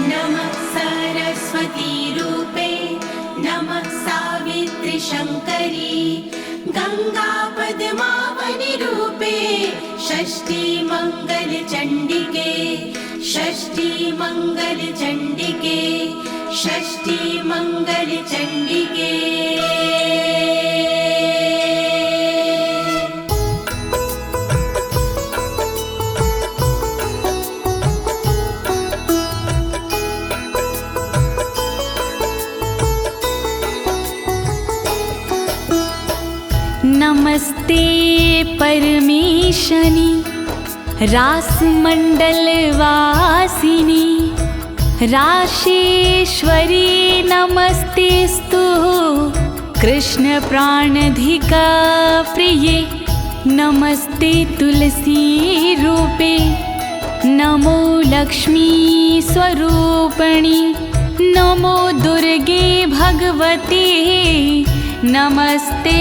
नमः सरस्वती रूपे नमः सावित्री शङ्करी गंगा पद्मावनी रूपे षष्ठी मंगल चंडिके षष्ठी मंगल चंडिके षष्ठी मंगल चंडिके। नमस्ते परमेशनी रासमंडल वासिनी राशेश्वरी नमस्तेस्तु कृष्ण प्राणधिका प्रिये नमस्ते तुलसी रूपे नमो लक्ष्मी स्वरूपिणी नमो दुर्गे भगवती नमस्ते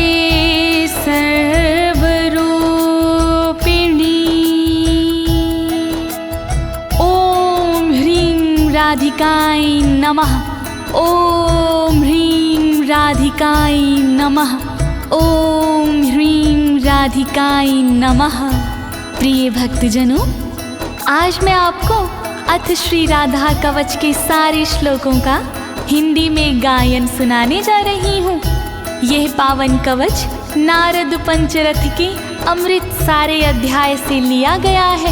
सर्वरूपिणी। ॐ ह्रीं राधिकाय नमः ॐ ह्रीं राधिकाय नमः ॐ ह्रीं राधिकाय नमः। प्रिय भक्तजनों, आज मैं आपको अथ श्री राधा कवच के सारे श्लोकों का हिंदी में गायन सुनाने जा रही हूँ। यह पावन कवच नारद पंचरथ के अमृत सारे अध्याय से लिया गया है।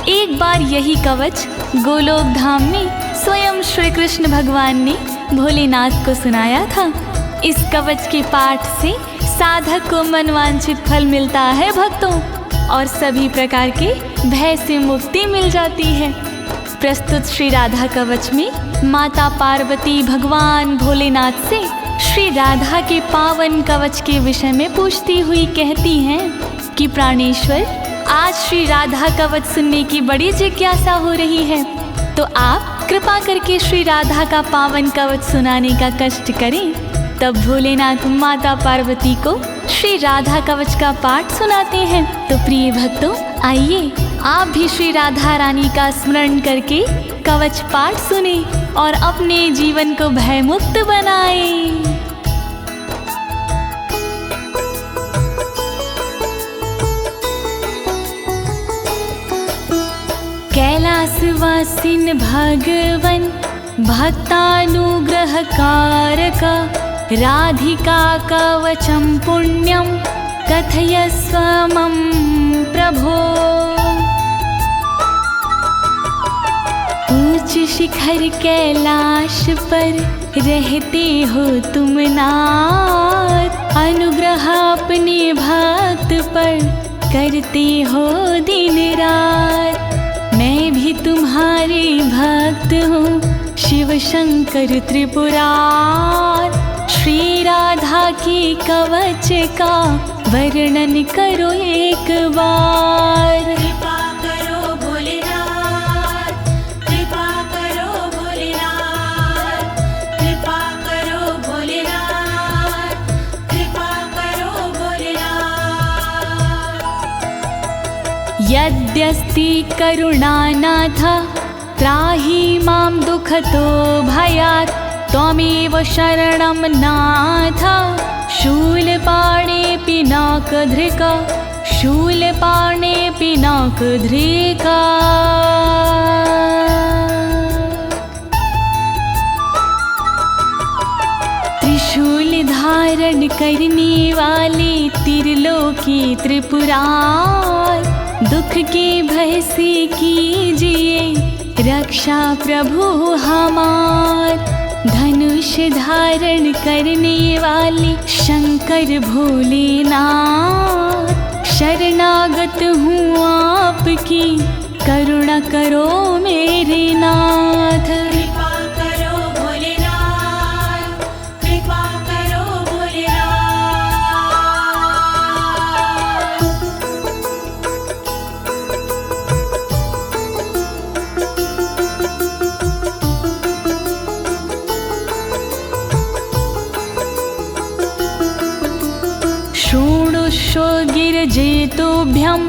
एक बार यही कवच गोलोक धाम में स्वयं श्री कृष्ण भगवान ने भोलेनाथ को सुनाया था। इस कवच के पाठ से साधक को मनवांछित फल मिलता है भक्तों, और सभी प्रकार के भय से मुक्ति मिल जाती है। प्रस्तुत श्री राधा कवच में माता पार्वती भगवान भोलेनाथ से श्री राधा के पावन कवच के विषय में पूछती हुई कहती हैं कि प्राणेश्वर, आज श्री राधा कवच सुनने की बड़ी जिज्ञासा हो रही है, तो आप कृपा करके श्री राधा का पावन कवच सुनाने का कष्ट करें। तब भोलेनाथ माता पार्वती को श्री राधा कवच का पाठ सुनाते हैं। तो प्रिय भक्तों, आइए आप भी श्री राधा रानी का स्मरण करके कवच पाठ सुने और अपने जीवन को भयमुक्त बनाएं। कैलासवासिन भगवन भक्तानुग्रहकारक राधिका कवचम पुण्यम कथयस्व मम प्रभो। ऊंच शिखर कैलाश पर रहते हो तुम नाथ, अनुग्रह अपने भक्त पर करते हो दिन रात। मैं भी तुम्हारे भक्त हूँ शिव शंकर त्रिपुरार, श्री राधा के कवच का वर्णन करो एक बार। कृपा करो भोलेनाथ, कृपा करो भोलेनाथ, कृपा करो भोलेनाथ, कृपा करो भोलेनाथ। यद्यस्ति करुणानाथ त्राहि मां दुःखतो भयात्, त्वमेव शरणं नाथ शूलपाणे पिनाकधृका शूलपाणे पिनाकधृका। त्रिशूल धारण करने वाले त्रिलोकी त्रिपुरार, दुख के भय से कीजिए रक्षा प्रभु हमार। धनुष धारण करने वाले शंकर भोलेनाथ, शरणागत हूँ आपकी करुणा करो मेरे नाथ। कृपा करो भोलेनाथ, कृपा करो शृणुष्व गिरिजेतोभ्यं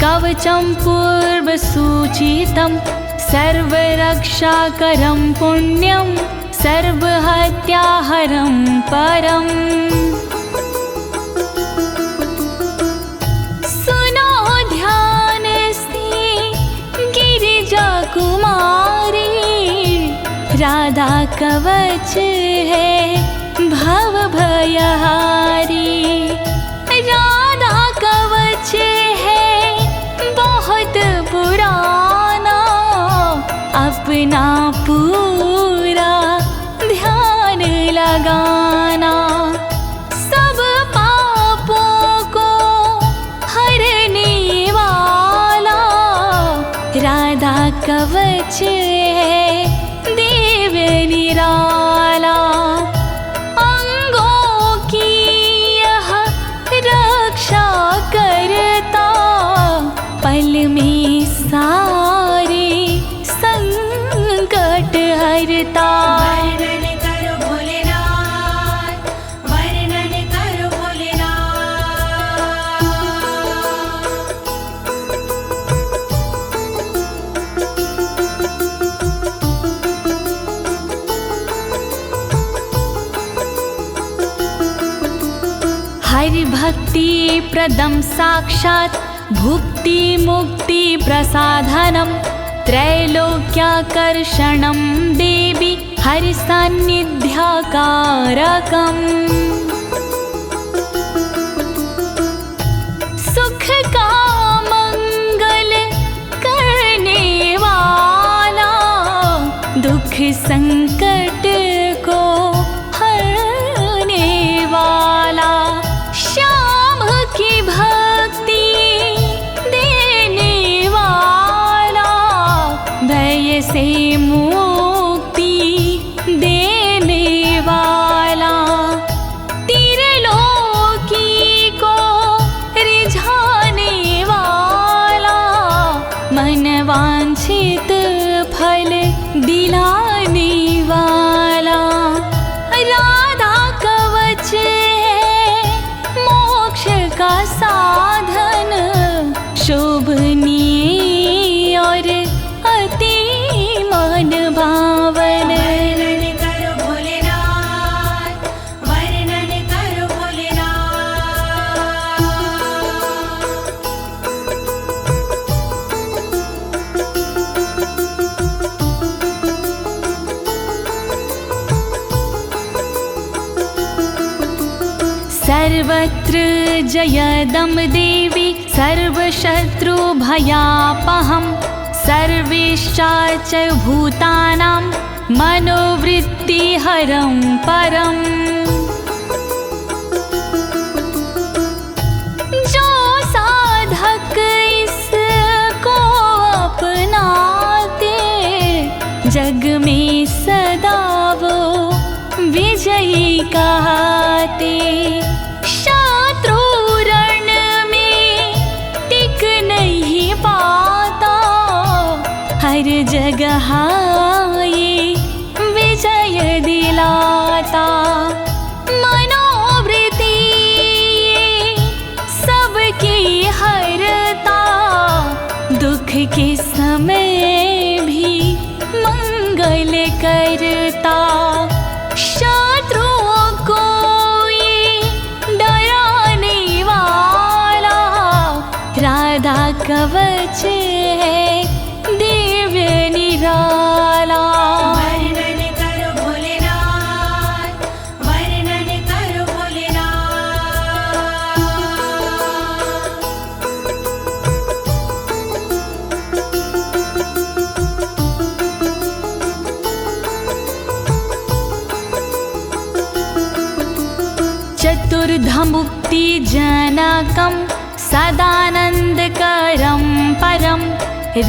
कवचं पूर्वसूचितं सर्वरक्षाकरं पुण्यं सर्वहत्याहरं परम्। सुनो ध्यान से गिरिजा कुमारी, राधा कवच है भव भयहारी। राधा कवच है बहुत पुराना, अपना पूरा ध्यान लगाना। सब पापों को हरने वाला राधा कवच है देव निराला। अंगों की यह रक्षा करता, पल में सारे संकट हरता। वर्णन करो भोलेनाथ, वर्णन करो भोलेनाथ। हरि भक्ति प्रदम साक्षात् भुक्ति मुक्ति प्रसाधनं त्रैलोक्याकर्षणं देवी हरि सान्निध्याकारकम्। सुख का मंगल करने वाला, दुख संकट को हरने वाला। श्याम की भक्ति देने वाला, भय से मुक्ति देने वाला। त्रिलोकी को रिझाने वाला, मन वांछित फल दिलाने वाला। राधा कवच है मोक्ष का साधन, शोभनीय और अति मन भावन। वर्णन करो भोलेनाथ, वर्णन करो भोलेनाथ। सर्वत्र जयदं देवी सर्वशत्रुभयापहं, सर्वेश्चाच भूतानां मनोवृत्तिहरं परम्। जो साधक इसको अपनाते, जग में सदा वो विजयी कहते। शत्रु रण में टिक नहीं पाता, हर जगह ये विजय दिलाता। मनोवृत्ति सबकी हरता, दुख के समय भी मंगल करता। शत्रुओं को ये डराने वाला, राधा कवच है दिव्य निराला। वर्णन करो भोलेनाथ, वर्णन करो भोलेनाथ। चतुर्धा मुक्ति जनकं सदानन्दकरं परं,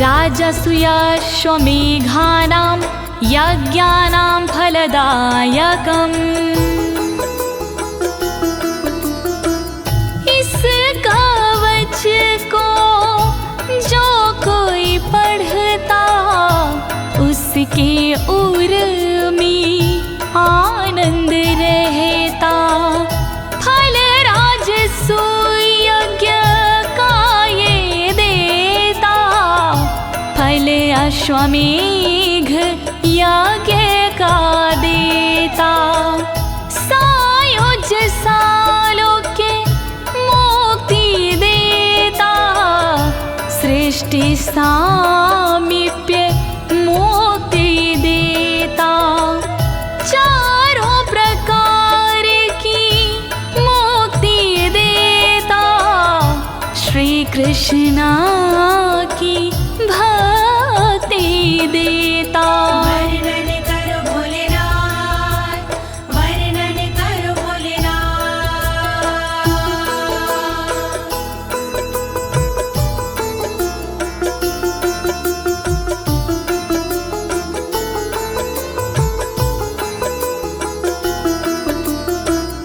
राजसूयाश्वमेघानां यज्ञानां फलदायकम्। इस कवच को जो कोई पढ़ता, उसके उर में आनंद रहता। फल राजसूय यज्ञ का ये फल अश्वमेघ यज्ञ का देता, सायुज सालोक्य मुक्ति देता, सृष्टि सामीप्य मुक्ति देता, चारों प्रकार की मुक्ति देता, श्री कृष्ण की भक्ति देता। वर्णन करो भोलेनाथ, वर्णन करो भोलेनाथ।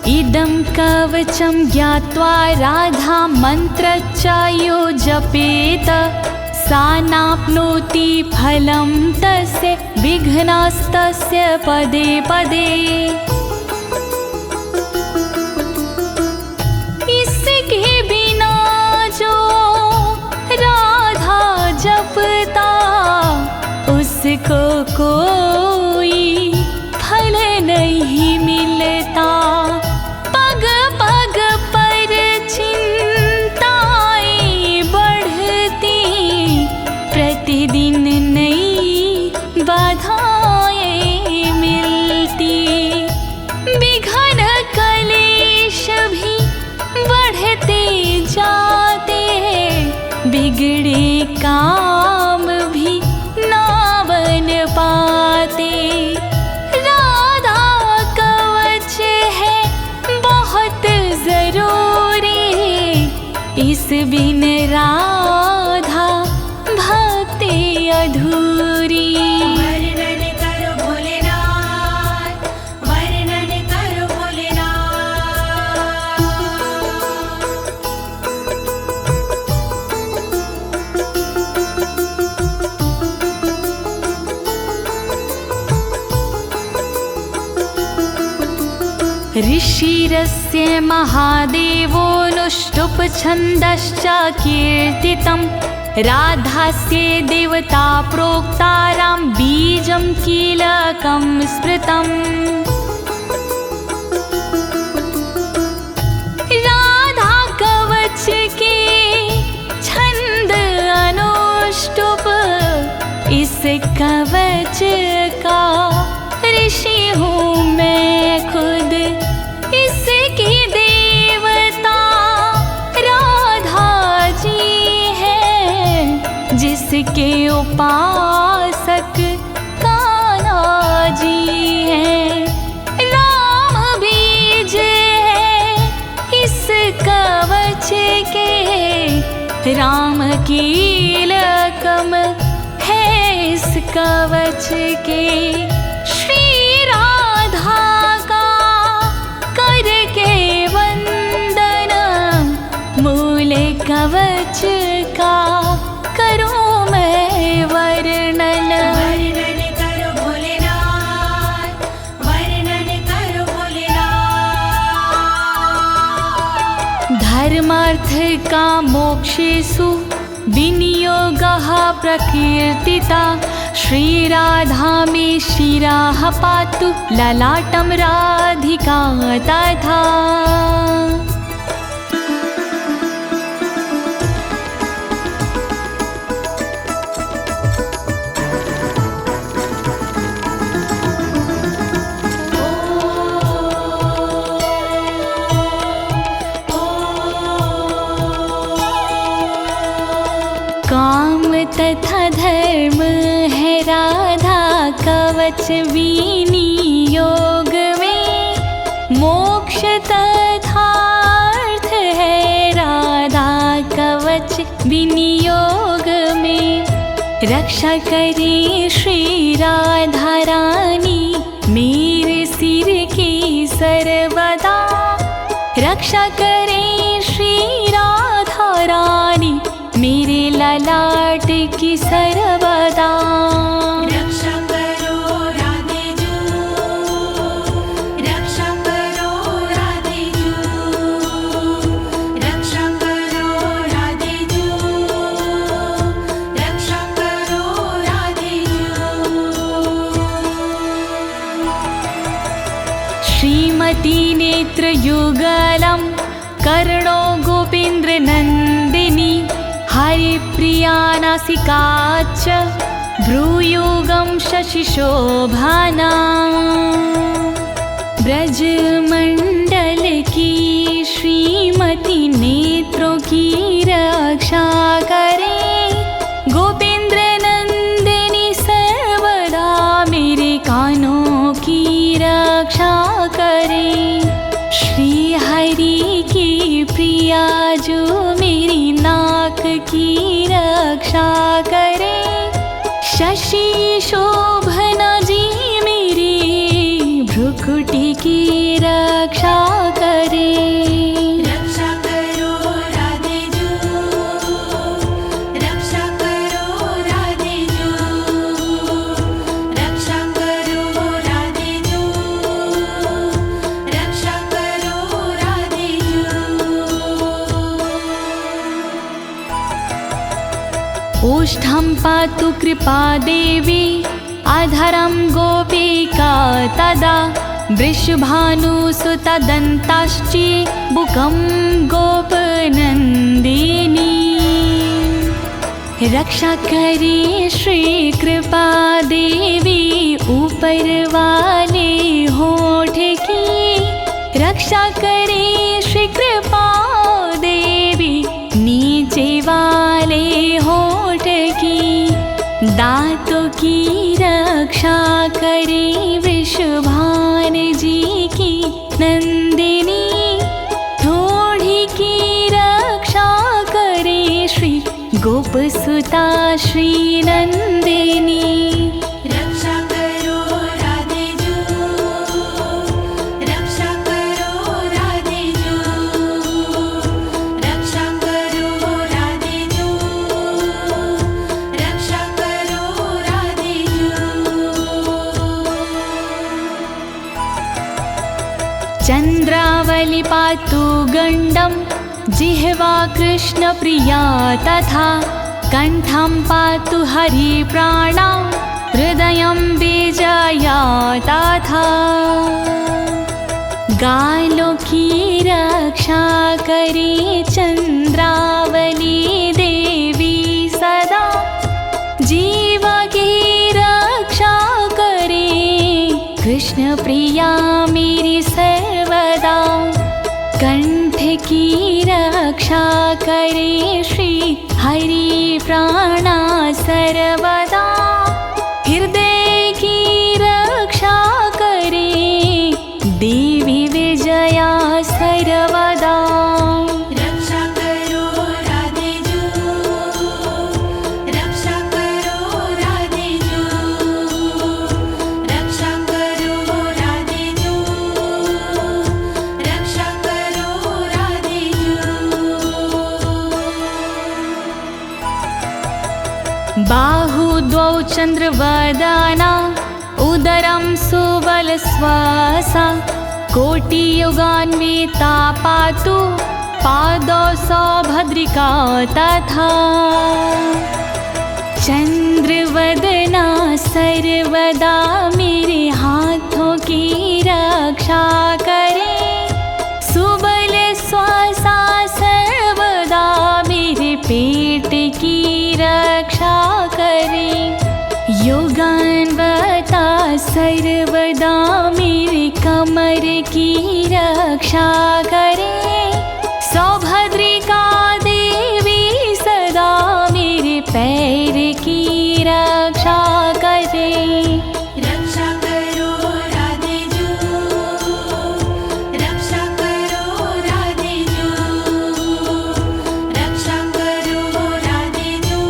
इदं कवचं ज्ञात्वा राधा मन्त्रच्चायो जपेत, सा नाप्नोति फलं तस्य विघ्नास्तस्य पदे पदे। इसके बिना जो राधा जपता, उसको कोई फल नहीं मिलता। पग पग पर चिंताएं बढ़ती, प्रतिदिन नई बाधाएं मिलती, विघ्न कलेश भी बढ़ते जाते, बिगड़े काम भी ना बन पाते। राधा कवच है बहुत जरूरी, इस बिन राधा भक्ति अधूरी। वर्णन करो भोलेनाथ, वर्णन करो भोलेनाथ। ऋषिरस्य महादेवोऽनुष्टुप् छन्दश्च कीर्तितम्, राधास्य देवता प्रोक्तारां बीजं कीलकं स्मृतम्। राधा कवच के छंद अनुष्टुप, इस कवच का ऋषि हूँ मैं खुद, इसकी देवता राधा जी है, जिसके उपासक कान्हा जी हैं। राम बीज है इस कवच के, राम कीलकम है इस कवच के। श्री राधा का करके वंदन, मूल कवच का करूं मैं वर्णन। वर्णन करो भोलेनाथ, वर्णन करो भोलेनाथ। धर्मार्थ का मोक्षेषु विनियोगः प्रकीर्तिता, श्रीराधा मे शिरः पातु ललाटं राधिका तथा। काम तथा धर्म है राधा कवच विनियोग में, मोक्ष तथा अर्थ है राधा कवच विनियोग में। रक्षा करे श्री राधा रानी मेरे सिर की सर्वदा, रक्षा करे श्री राधा रानी मेरे ललाट की सर्वदा। रक्षा करो राधे जू, रक्षा करो राधे जू, रक्षा करो राधे जू, रक्षा करो कोटिनेत्रयुगलं कर्णो गोपेन्द्रनन्दिनी हरिप्रिया नासिका च भ्रूयुगं शशिशोभना ब्रजमंडल की श्रीमती नेत्रों की रक्षा करे गोपेंद्र नंदिनी सर्वदा मेरे कानों की रक्षा करे श्री हरि की प्रिया जो मेरी नाक की रक्षा करे शशि शोभना जी मेरी भ्रुकुटी की रक्षा करे रक्षा करो राधे जू रक्षा करो राधे जू रक्षा करो राधे जू रक्षा करो राधे जू ओष्ठं पातु कृपा देवी अधरं गोपिका तदा वृषभानुसुतदन्ताश्ची बुकं गोपनन्दिनी रक्षा करे श्री कृपा देवी ऊपर वाले होठ की रक्षा करे श्री कृपा देवी नीचे वाले होठ की दांतों की रक्षा करे वृषभान जी की नंदिनी थोड़ी की रक्षा करे श्री गोपसुता श्री नंदिनी रक्षा करो राधे जू रक्षा करो राधे जू रक्षा करो राधे जू रक्षा करो राधे जू चंद्रावली पातु गंडम जिह्वा कृष्ण प्रिया तथा कंठं पातु हरि प्राणा हृदयं बीजया तथा गालों की रक्षा करे चंद्रावली देवी सदा जीवा की रक्षा करे कृष्ण प्रिया मेरी सर्वदा कंठ की रक्षा करे श्री हरि प्राणा सर्वदा हृदय की रक्षा करे देवी विजया सर्वदा रक्षा करो राधे जू रक्षा करो राधे जू रक्षा करो राधे जू रक्षा करो राधे जू बाहु द्वौ चंद्रवदना उदरं सुबलश्वासा कोटियुगान्विता पातु पादौ सौभद्रिका तथा चंद्रवदना सर्वदा मेरे हाथों की रक्षा करे सुबल श्वासा सर्वदा मेरे पेट की रक्षा करे योगान्वता सर्वदा मेरे कमर की रक्षा करे सौभद्रिका देवी सदा मेरे पैर की रक्षा करे रक्षा करो राधे जू रक्षा करो राधे जू रक्षा करो राधे जू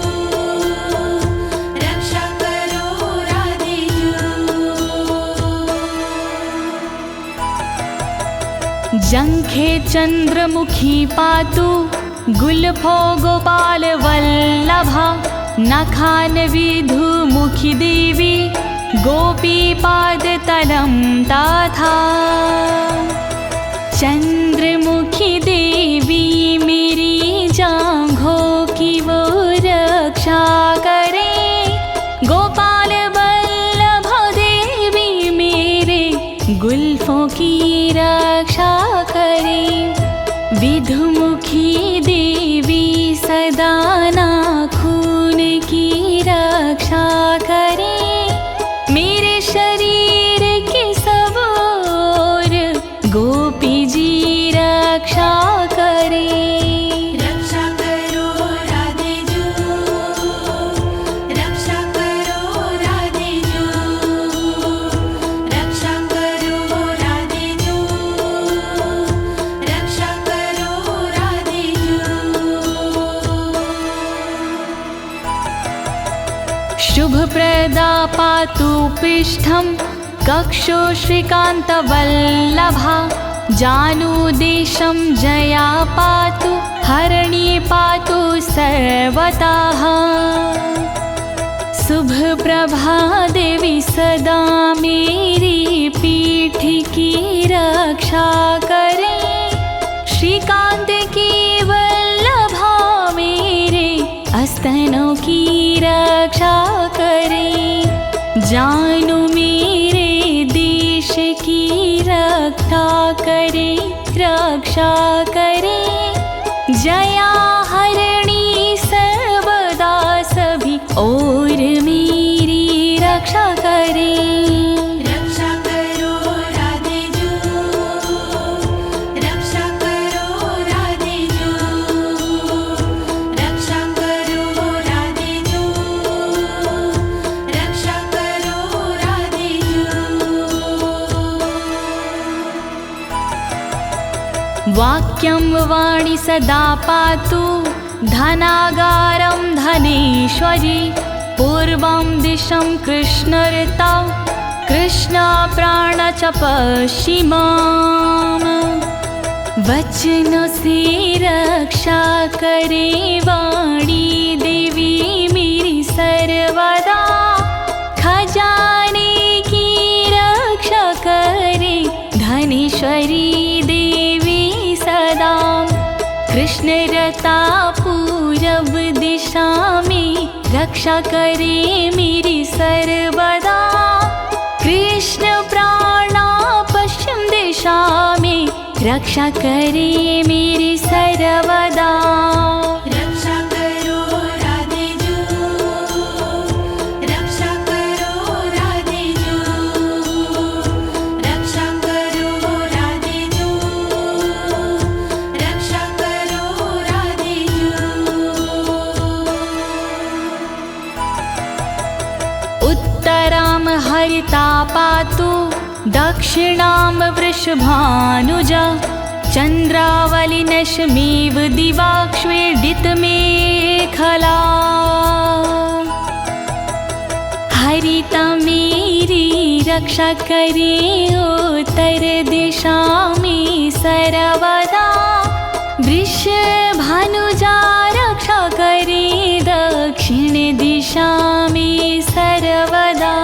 रक्षा करो राधे जू जंघे चंद्रमुखी पातु गुल्फो गोपाल वल्लभा नखान विधुमुखी देवी गोपी पाद तलम तथा चंद्रमुखी देवी मेरी जांघों की वो रक्षा करे गोपाल वल्लभ देवी मेरे गुल्फों की रक्षा करे। विधुमुखी देवी सदा नाखून की रक्षा करे। मेरे शरीर की सब ओर गोपी जी रक्षा करे। रक्षा करो राधे जू, रक्षा करो राधे जू, रक्षा करो राधे जू, रक्षा करो राधे जू। शुभप्रदा पातु पृष्ठं कक्षो श्रीकान्तवल्लभा। जानुदेशं जया पातु हरिणी पातु सर्वतः। शुभप्रभा देवी सदा मेरी पीठ की रक्षा करे। श्रीकांत की वल्लभा मेरे स्तनों की रक्षा करे। जानू मेरे देश की रक्षा करे, रक्षा करे। जया हरिणी सर्वदा सभी और मेरी रक्षा करे। रक्षा करो राधे जू, रक्षा करो राधे जू, रक्षा करो राधे जू, रक्षा करो राधे जू। वाक्यं वाणी सदा पातु धनागारं धनेश्वरी। पूर्वं दिशं कृष्णऋता कृष्णप्राण च पश्चिमाम्। वचन से रक्षा करे वाणी देवी मेरी सर्वदा। खजाने की रक्षा करे धनेश्वरी देवी सदा। कृष्णरता पूरब दिशा में रक्षा करे मेरी सर्वदा। कृष्ण प्राणा पश्चिम दिशा में रक्षा करे मेरी सर्वदा। रक्षा करो राधे जू, रक्षा करो राधे जू, रक्षा करो राधे जू, रक्षा करो राधे जू। उत्तरां हरिता पातु दक्षिणां वृषभानुजा। चन्द्रावलिनशमेव दिवाक्ष्वेडितमेखला। हरिता मेरी रक्षा करे उत्तर दिशा में सर्वदा। वृषभानुजा रक्षा करे दक्षिण दिशा में सर्वदा।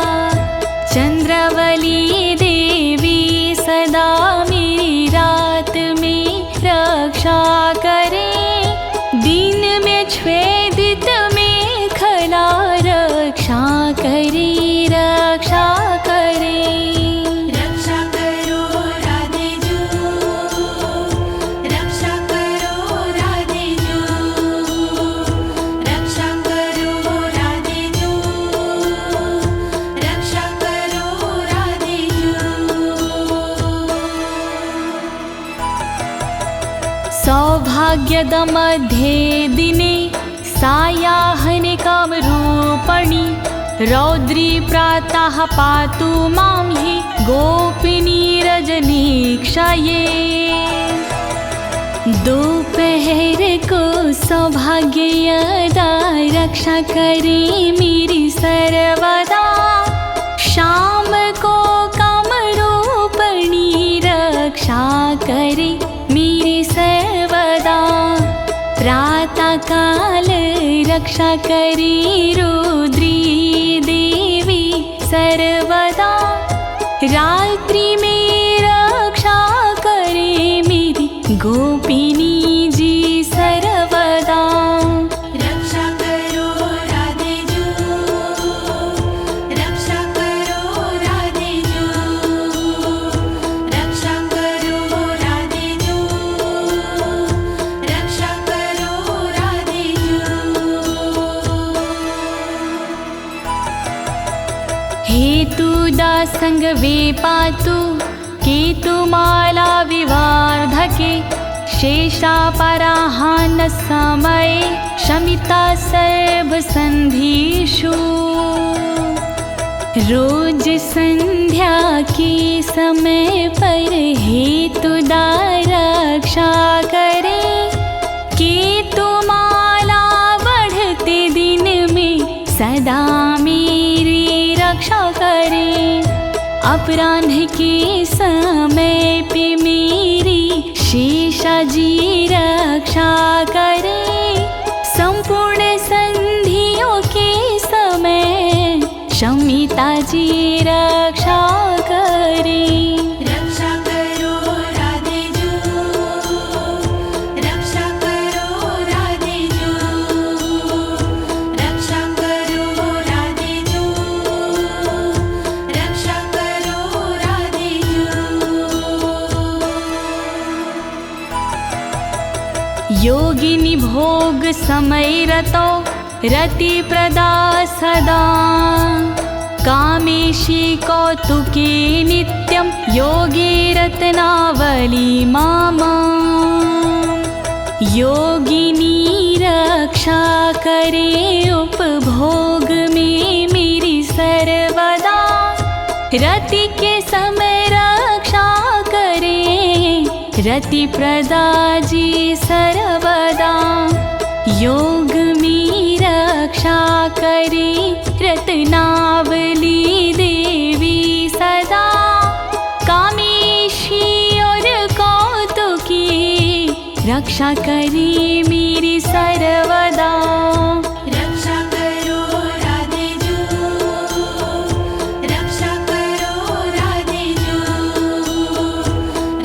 चंद्रावली देवी सदा मेरी रात में रक्षा करे। दिन में छेदित में खला रक्षा करे, रक्षा करे। रक्षा करो राधे जू, रक्षा करो राधे जू, रक्षा करो राधे जू, रक्षा करो राधे जू। सौभाग्यद मध्ये दिने सायाह्निकं रूपणि। रौद्री प्रातः पातु मां हि गोपिनी रजनीक्षये। दोपहर को सौभाग्यदा रक्षा करे मेरी सर्वदा। शाम को कामरूपिणी रक्षा करे मेरी सर्वदा। प्रातः काल रक्षा करे रुद्री देवी सर्वदा। रात्रि में रक्षा करे मेरी गोपिनी जी सर्वदा। रक्षा करो राधे जू, रक्षा करो राधे जू, रक्षा करो हेतु दासंग वे पातु केतुमाला विवार्धके शेषापराहान समये शमिता सर्वसन्धिषु। रोज संध्या के समय पर हेतुदा रक्षा करे, केतुमाला बढ़ते दिन में सदा मेरी रक्षा करे। अपराह्न के समय पे मेरी शेषाजी रक्षा करे, संपूर्ण संधियों के समय शमिता जी रक्षा करे। रक्षा करो राधे जू, रक्षा करो राधे जू, रक्षा करो राधे जू, रक्षा करो राधे जू। योगिनी भोग समय रतो रति प्रदा सदा, कामेशी कौतुके नित्यं योगी रत्नावली मामा। योगिनी रक्षा करे उपभोग में मेरी सर्वदा, रति के समय रक्षा करे रति प्रदा जी सर्वदा। योग में रक्षा करे रत्नावली देवी सदा, कामेशी और कौतुकी रक्षा करे मेरी सर्वदा। रक्षा करो राधे जू, रक्षा करो राधे जू,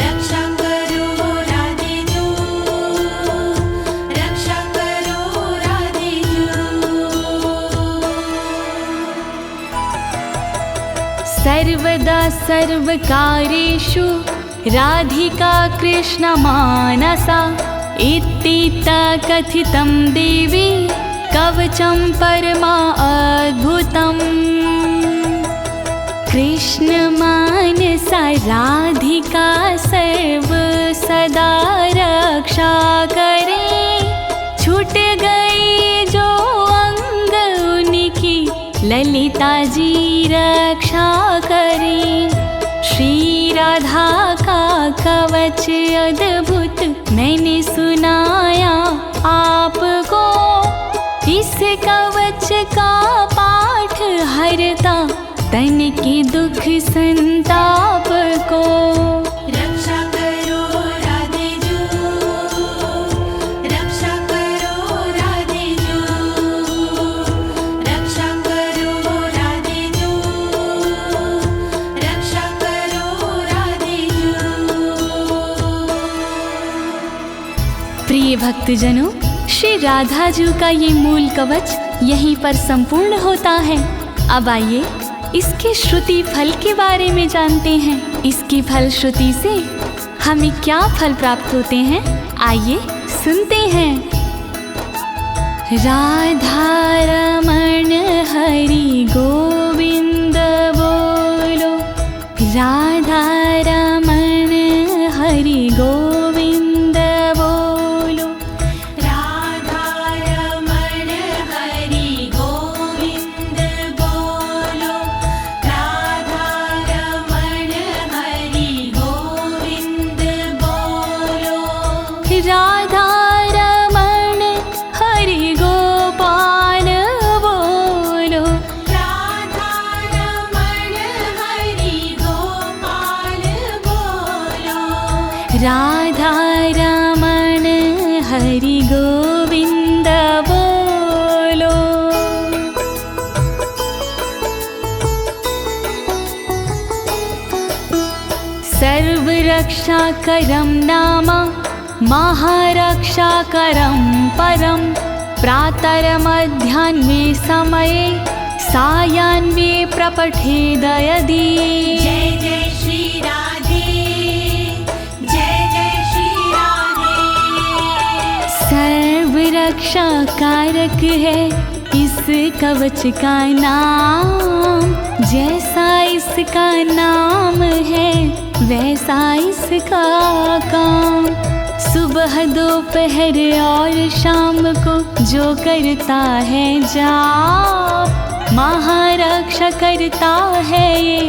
रक्षा करो राधे जू, रक्षा करो राधे जू। सर्वदा सर्वकार्येषु राधिका कृष्ण मानसा, इत्थिता कथितं देवी कवचं परमा अद्भुतम्। कृष्ण मानसा राधिका सर्व सदा रक्षा करे, छूट गई जो अंग उनकी ललिता जी रक्षा करे। श्री राधा का कवच अद्भुत मैंने सुनाया आपको, इस कवच का पाठ हरता तन के दुख संताप को। रक्षा करो राधे जू, रक्षा करो राधे जू, रक्षा करो राधे जू, रक्षा करो राधे जू। प्रिय भक्तजनों, श्री राधा जी का ये मूल कवच यहीं पर संपूर्ण होता है। अब आइए इसके श्रुति फल के बारे में जानते हैं। इसकी फल श्रुति से हमें क्या फल प्राप्त होते हैं, आइए सुनते हैं। राधा रमण हरि गोविंद बोलो, राधा रमण हरि गोविंद बोलो, राधा रमण हरि गोविंद बोलो, राधा रमण हरि गोविंद बोलो, राधा रमण हरि गोपाल बोलो, राधा रमण हरि गोपाल बोलो, राधा रमण हरि गोविंद बोलो। सर्वरक्षाकरं नाम महारक्षाकरं परं, प्रातरमध्याह्ने समये सायाह्ने प्रपठेद यदि। जय जय श्री राधे, जय जय श्री राधे। सर्वरक्षा कारक है इस कवच का नाम, जैसा इसका नाम है वैसा इसका काम। सुबह दोपहर और शाम को जो करता है जाप, महारक्षा करता है ये,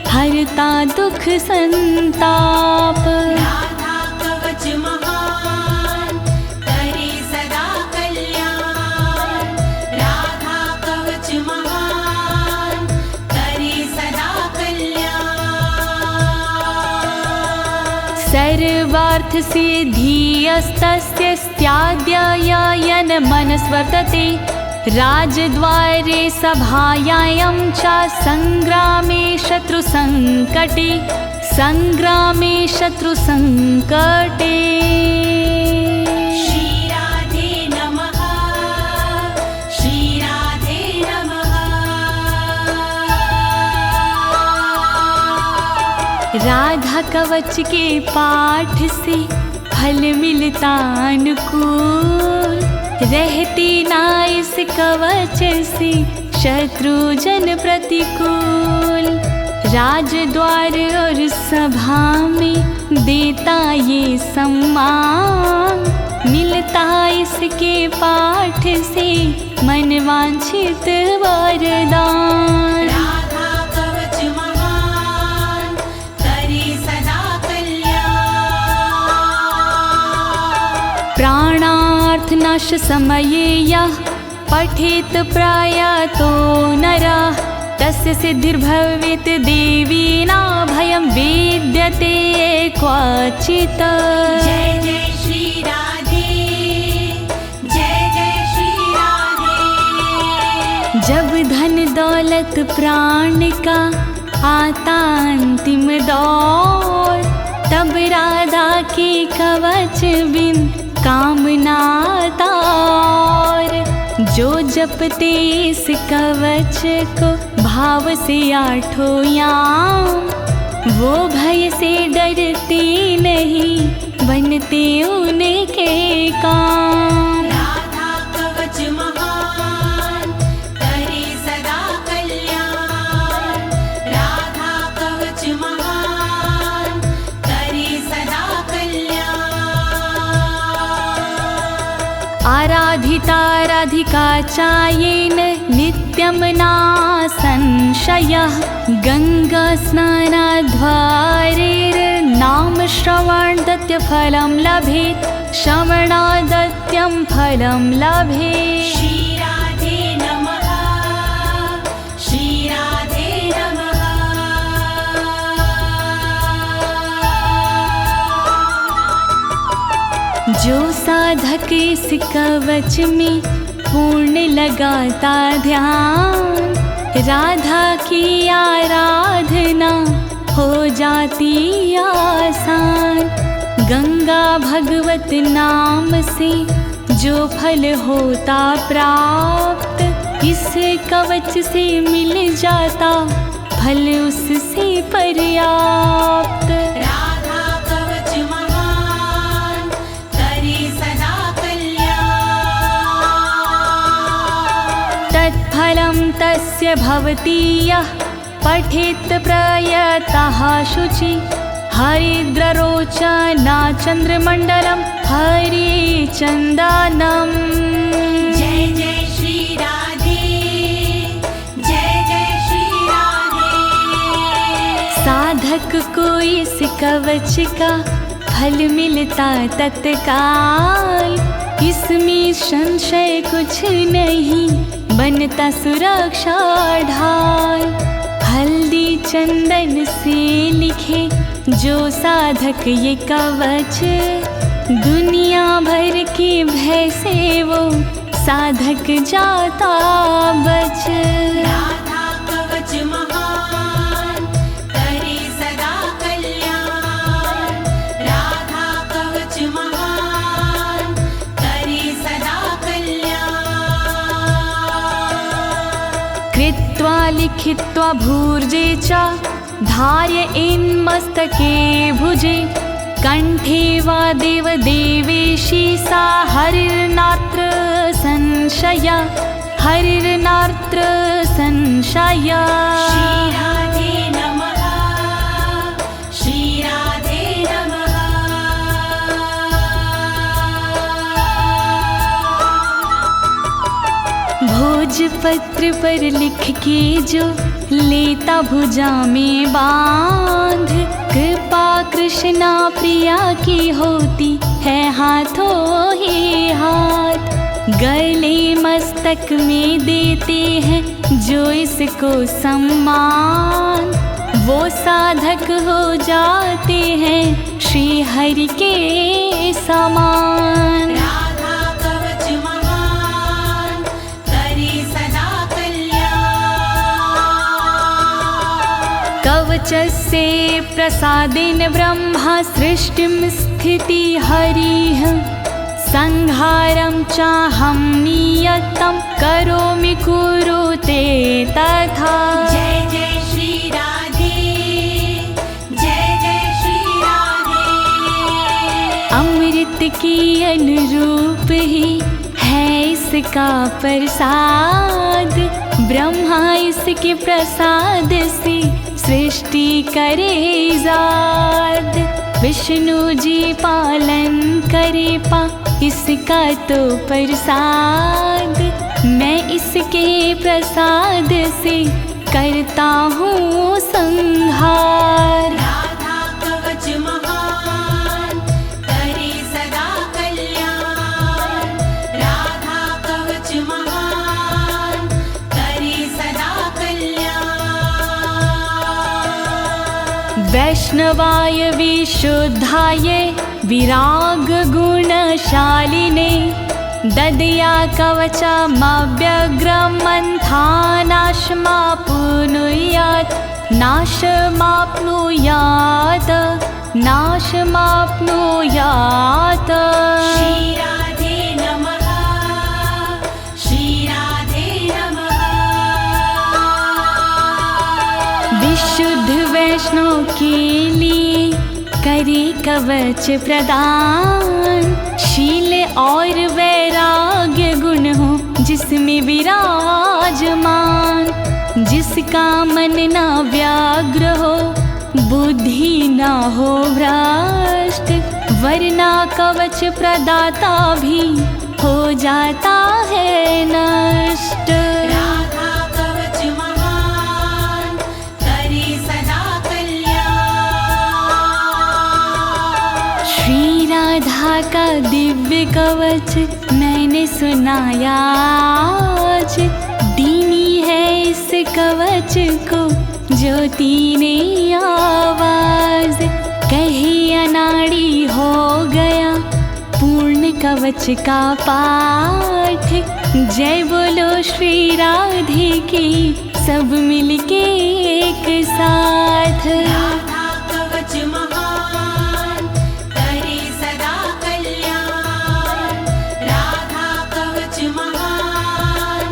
हरता दुख संताप। राधा कवच महान करे सदा कल्याण, राधा कवच महान करे सदा कल्याण। सर्वार्थ सिद्धिस्तस्य स्त्याद्ययन मनस्वर्तते, राजद्वारे सभायां च संग्रामे शत्रुसंकटे, संग्रामे शत्रुसंकटे। श्री राधे नमः, श्री राधे नमः। राधा कवच के पाठ से फल मिलता अनुकूल, रहती ना इस कवच से शत्रु जन प्रतिकूल। राजद्वार और सभा में देता ये सम्मान, मिलता इसके पाठ से मन वांछित वरदान। राधा कवच महान करे सदा कल्याण, प्राणार्थनाश समये यः पठेत प्रयातो नरः, तस्य सिद्धिर्भवेत् देवीना भयं विद्यते क्वचित्। जय जय श्री राधे, जय जय श्री राधे। जब धन दौलत प्राण का आता अंतिम दौर, तब राधा के कवच बिन कामना तार। जो जपते इस कवच को भाव से आठों याम, वो भय से डरते नहीं, बनते उनके काम। राधा कवच महान करे सदा कल्याण, राधा कवच महान करे सदा कल्याण। आराधिता राधिका चायेन नित्यं ना संशयः, गंगा स्नानाद्वारेर्नाम श्रवणादत्य फलं लभेत्, श्रवणादत्यं फलं लभेत्। श्री राधे नमः, श्री राधे नमः। जो साधक इस कवच में पूर्ण लगाता ध्यान, राधा की आराधना हो जाती आसान। गंगा भगवत नाम से जो फल होता प्राप्त, इस कवच से मिल जाता फल उससे पर्याप्त। राधा कवच महान करे सदा कल्याण, तत्फलं तस्य भवति यः पठेत् प्रयतः शुचि, हरिद्ररोचना चन्द्रमण्डलं हरिचन्दनम्। जय जय श्री राधे, जय जय श्री राधे। साधक को इस कवच का फल मिलता तत्काल, इसमें संशय कुछ नहीं, बनता सुरक्षा ढाल। हल्दी चंदन से लिखे जो साधक ये कवच, दुनिया भर के भय से वो साधक जाता बच। राधा कवच महान करे सदा कल्याण, राधा कवच महान करे सदा कल्याण। कृत्वा लिखित्वा भूर्जे च धारयेन्मस्तके भुजे, कंठे वा देवदेवेशी सा हरिर्नात्र संशय, हरिर्नात्र संशय। श्री राजपत्र पर लिख के जो लेता भुजा में बांध, कृपा कृष्णा प्रिया की होती है हाथों ही हाथ। गले मस्तक में देते हैं जो इसको सम्मान, वो साधक हो जाते हैं श्री हरि के समान। राधा कवच महान करे सदा कल्याण। कवचस्य प्रसादेन ब्रह्मा सृष्टिं स्थिति हरिः, संहारं चाहं नियतं करोमि कुरुते तथा। जय जय श्री राधे, जय जय श्री राधे। अमृत के अनुरूप ही है इसका प्रसाद, ब्रह्मा इसके प्रसाद से सृष्टि करे जाद। विष्णु जी पालन करे पा इसका तो प्रसाद, मैं इसके प्रसाद से करता हूँ संहार। राधा कवच महान करे सदा कल्याण। राधा कवच महान करे सदा कल्याण। वैष्णवाय विशुद्धाय विराग गुणशालिने, ददया कवचमव्यग्रं नाशमाप्नुयात्, नाशमाप्नुयात्, नाशमाप्नुयात्। श्री राधे नमः, श्री राधे नमः। विशुद्ध वैष्णव के लिए करे कवच प्रदान, शील और वैराग्य गुण हो जिसमें विराजमान। जिसका मन ना व्याग्र हो, बुद्धि ना हो भ्रष्ट, वरना कवच प्रदाता भी हो जाता है नष्ट। राधा कवच महान करे सदा कल्याण। श्री राधा का दिव्य कवच मैंने सुनाया आज, दीनी है इस कवच को ज्योति ने आवाज। कहे अनाड़ी हो गया पूर्ण कवच का पाठ, जय बोलो श्री राधे की सब मिलके एक साथ। राधा कवच महान करे सदा कल्याण। राधा कवच महान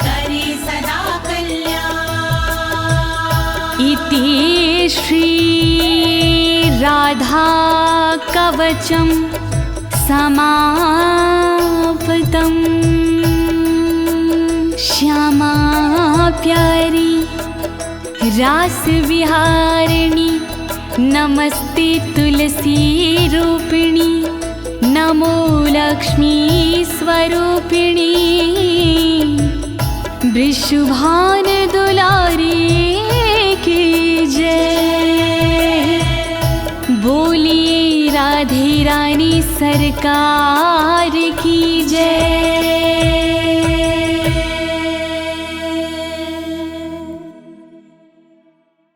करे सदा कल्याण। इति श्री राधा कवचम समाप्तम्। श्यामा प्यारी रास विहारिणी, नमस्ते तुलसी रूपिणी, नमो लक्ष्मी स्वरूपिणी। वृषभान दुलारी की जय, बोलिए राधे रानी सरकार की जय।